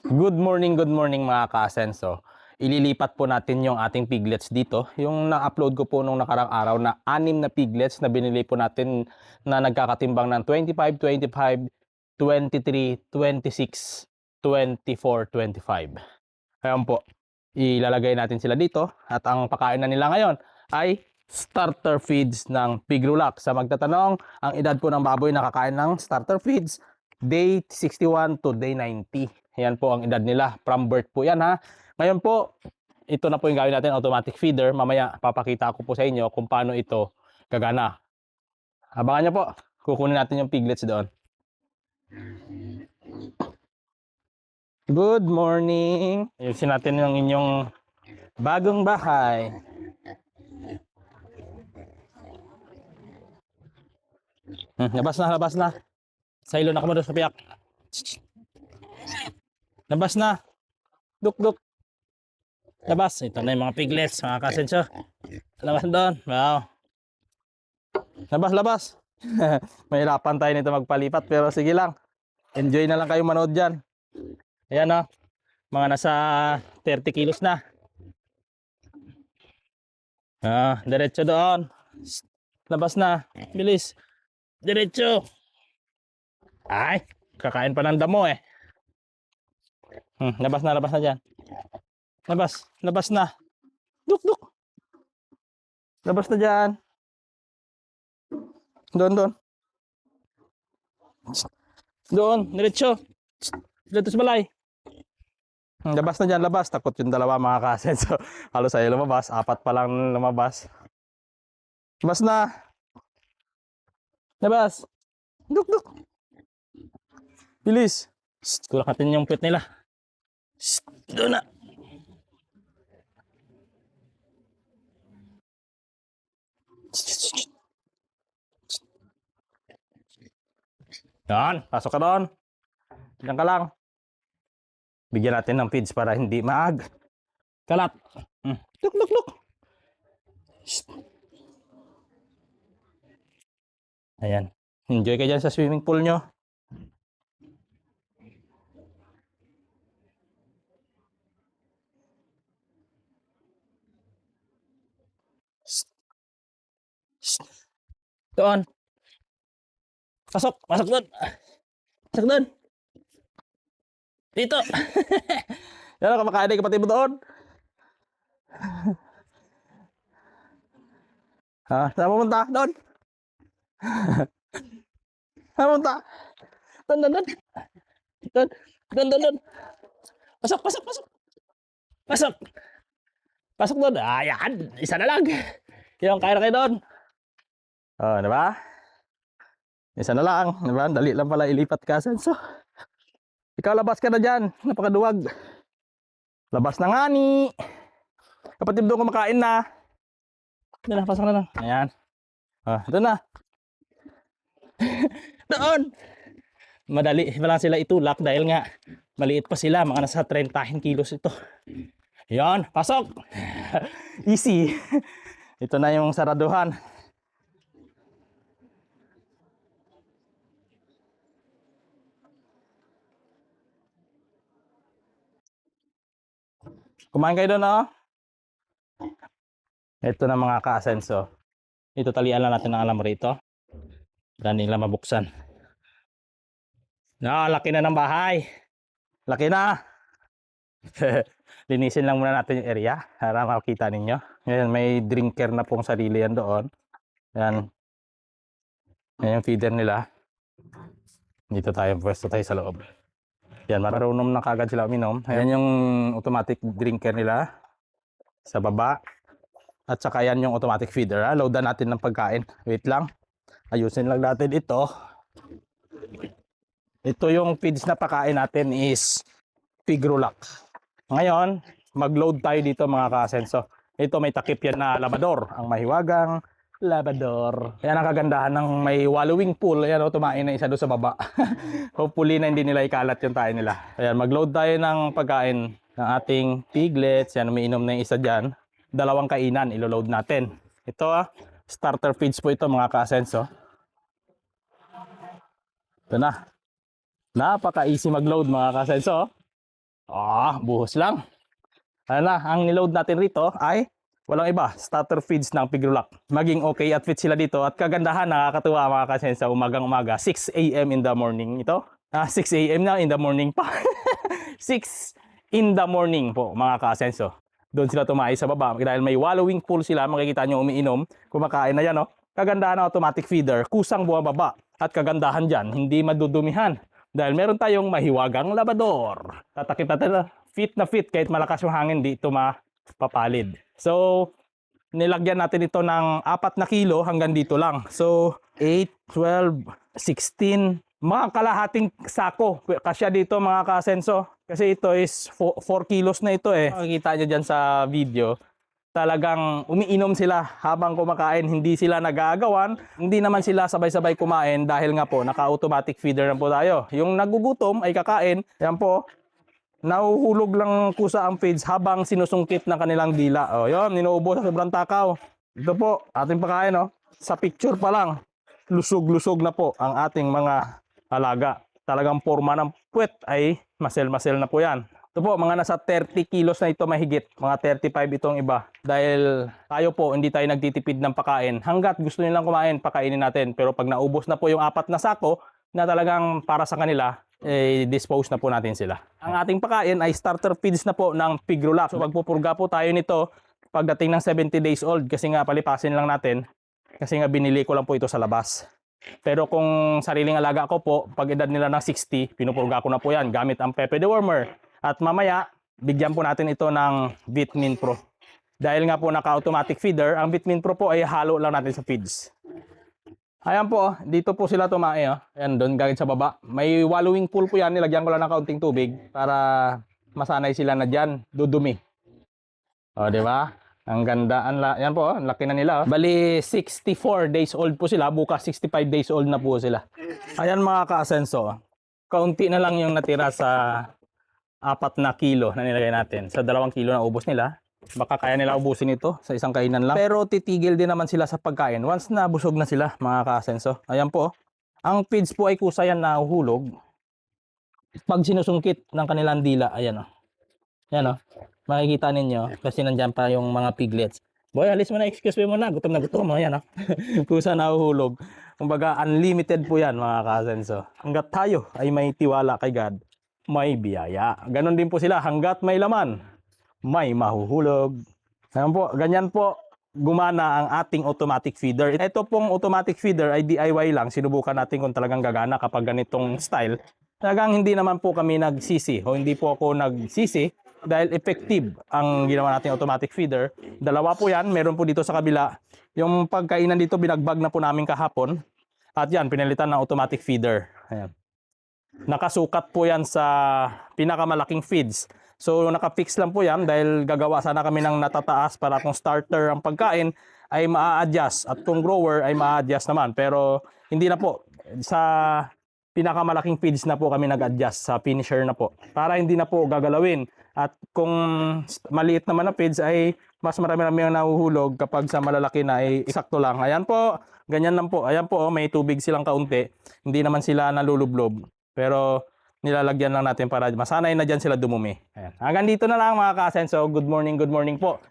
Good morning mga ka-Asenso. Ililipat po natin yung ating piglets dito. Yung na-upload ko po nung nakarang araw na 6 na piglets na binili po natin na nagkakatimbang ng 25, 25, 23, 26, 24, 25. Ayan po. Ilalagay natin sila dito at ang pakain na nila ngayon ay starter feeds ng Pigrulax. Sa magtatanong, ang edad po ng baboy na kakain ng starter feeds, day 61 to day 90. Yan po ang edad nila. From birth po yan ha. Ngayon po, ito na po yung gawin natin, automatic feeder. Mamaya papakita ko po sa inyo kung paano ito gagana. Abangan nyo po. Kukunin natin yung piglets doon. Good morning. Ayusin natin yung inyong bagong bahay. Labas na. Silo na kamo sa piyak. Labas na. Duk. Labas. Ito na yung mga piglets, mga kasenso. Labas doon. Wow. Labas. Mahirapan tayo nito magpalipat pero sige lang. Enjoy na lang kayo manood dyan. Ayan o. Mga nasa 30 kilos na. Diretso doon. Labas na. Bilis. Diretso. Ay, kakain pa ng damo eh. Labas na dyan. Labas na. Duk. Labas na dyan. Doon, diretso. Dito sa balay. Labas na dyan, labas. Takot yung dalawa mga kasen. So, halos ayaw lumabas. 4 pa lang lumabas. Labas na. Labas. Duk. Bilis. Tulak natin yung pet nila. Doon na. Yan, pasok ka doon. Diyan ka lang. Bigyan natin ng feeds para hindi maag. Kalat. Luk. Ayan. Enjoy ka dyan sa swimming pool nyo. Doon. Pasok doon. Pasok doon. Dito. Yan ang kumakain ng kapatid mo doon. Saan pumunta? Doon. Saan pumunta? Doon. Pasok. Pasok doon. Ayan. Isa na lang. Yung kaya na kayo doon. Diba? Isa na lang. Diba? Dali lang pala ilipat ka. So, ikaw labas ka na dyan. Napakaduwag. Labas na nga ni. Kapatid doon kumakain na. Doon na. Pasok na lang. Ayan. Doon na. Doon. Madali lang sila itulak dahil nga maliit pa sila. Mga nasa 30 kilos ito. Ayan. Pasok. Easy. Ito na yung saraduhan. Kumain kayo doon, oh. Ito na mga ka-asenso. Ito talian lang natin ng alam rito. Dahil nila mabuksan. Laki na ng bahay. Laki na. Linisin lang muna natin yung area para makita ninyo. Ayan, may drinker na pong sarili yan doon. Ayan. Ayan yung feeder nila. Dito pwesto tayo sa loob. Yan, marunong na kagad sila uminom. Ayan yung automatic drinker nila sa baba. At saka yan yung automatic feeder. Loadan natin ng pagkain. Wait lang. Ayusin lang natin ito. Ito yung feeds na pakain natin is Pigrulax. Ngayon, mag-load tayo dito mga ka-asenso. Ito may takip yan na labador. Ang mahiwagang labador. Yan ang kagandahan ng may wallowing pool. Ayan, tumain na isa doon sa baba. Hopefully na hindi nila ikalat yung tayo nila. Ayan, mag-load tayo ng pagkain ng ating piglets. Yan, umiinom na yung isa dyan. 2 kainan, ilo-load natin. Ito, starter feeds po ito mga ka-asenso. Ito na. Napaka-easy mag-load mga ka-asenso. Buhos lang. Ano na, ang niload natin rito ay walang iba, starter feeds ng Pigrulac. Maging okay at fit sila dito at kagandahan, nakakatuwa mga kasensa, umagang-umaga, 6 a.m. in the morning ito. 6 a.m. na in the morning pa. 6 in the morning po mga kasenso. Doon sila tumayo sa baba dahil may wallowing pool sila, makikita nyo umiinom, kumakain na yan, no? Kagandahan ng automatic feeder, kusang bumababa. At kagandahan dyan, hindi madudumihan dahil meron tayong mahiwagang labador. Tatakip natin na fit kahit malakas yung hangin, di ito mapapalid. So, nilagyan natin ito ng 4 na kilo hanggang dito lang. So, 8, 12, 16, mga kalahating sako. Kasya dito mga kasenso. Kasi ito is 4 kilos na ito eh. Makikita nyo dyan sa video. Talagang umiinom sila habang kumakain. Hindi sila nag-aagawan. Hindi naman sila sabay-sabay kumain dahil nga po naka-automatic feeder na po tayo. Yung nagugutom ay kakain. Yan po. Nahuhulog lang kusa ang feeds habang sinusungkit ng kanilang dila. Yun, ninuubo sa sobrang takaw. Ito po, ating pagkain, sa picture pa lang, lusog-lusog na po ang ating mga alaga. Talagang forma ng puwet ay masel-masel na po yan. Ito po, mga nasa 30 kilos na ito mahigit. Mga 35 itong iba. Dahil tayo po, hindi tayo nagtitipid ng pagkain. Hanggat gusto nilang kumain, pakainin natin. Pero pag naubos na po yung 4 na sako, na talagang para sa kanila, dispose na po natin sila. Ang ating pakain ay starter feeds na po ng Pigrulac. So magpupurga po tayo nito pagdating ng 70 days old kasi nga palipasin lang natin kasi nga binili ko lang po ito sa labas. Pero kung sariling alaga ko po, pag edad nila ng 60, pinupurga ko na po yan gamit ang Pepe Dewormer. At mamaya, bigyan po natin ito ng Vitamin Pro. Dahil nga po naka-automatic feeder, ang Vitamin Pro po ay halo lang natin sa feeds. Ayan po, dito po sila tumae. Ayan, doon gagawin sa baba. May wallowing pool po yan. Nilagyan ko lang ng kaunting tubig para masanay sila na dyan. Dudumi. Di ba? Ang ganda. Yan po, ang laki na nila. Bali, 64 days old po sila. Bukas, 65 days old na po sila. Ayan mga ka-asenso. Kaunti na lang yung natira sa 4 na kilo na nilagay natin. Sa 2 kilo na ubos nila. Baka kaya nila ubusin ito sa isang kainan lang. Pero titigil din naman sila sa pagkain once na busog na sila mga ka-asenso. Ayan po. Ang feeds po ay kusa yan na uhulog. Pag sinusungkit ng kanilang dila, ayan o. Ayan o. Makikita ninyo kasi nandyan pa yung mga piglets. Boy, alis mo na, excuse me muna. Gutom na gutom. Ayan o. Kusa na uhulog. Kumbaga unlimited po yan mga ka-asenso. Hanggat tayo ay may tiwala kay God, may biyaya. Ganon din po sila. Hanggat may laman, may mahuhulog. Ayan po, ganyan po gumana ang ating automatic feeder. Ito pong automatic feeder ay DIY lang. Sinubukan natin kung talagang gagana kapag ganitong style. Talagang hindi naman po kami nagsisi o hindi po ako nagsisi dahil effective ang ginawa nating automatic feeder. 2 po yan. Meron po dito sa kabila. Yung pagkainan dito binagbag na po namin kahapon. At yan, pinalitan ng automatic feeder. Ayan. Nakasukat po yan sa pinakamalaking feeds. So naka-fix lang po yan dahil gagawa sana kami ng natataas para kung starter ang pagkain ay maa-adjust at kung grower ay maa-adjust naman. Pero hindi na po. Sa pinakamalaking feeds na po kami nag-adjust sa finisher na po. Para hindi na po gagalawin. At kung maliit naman na feeds ay mas marami-rami ang nahuhulog kapag sa malalaki na ay eksakto lang. Ayan po, ganyan lang po. Ayan po, may tubig silang kaunti. Hindi naman sila nalulublob. Pero nilalagyan lang natin para masanay na dyan sila dumumi. Ayan. Hanggang dito na lang mga ka-asenso. Good morning po.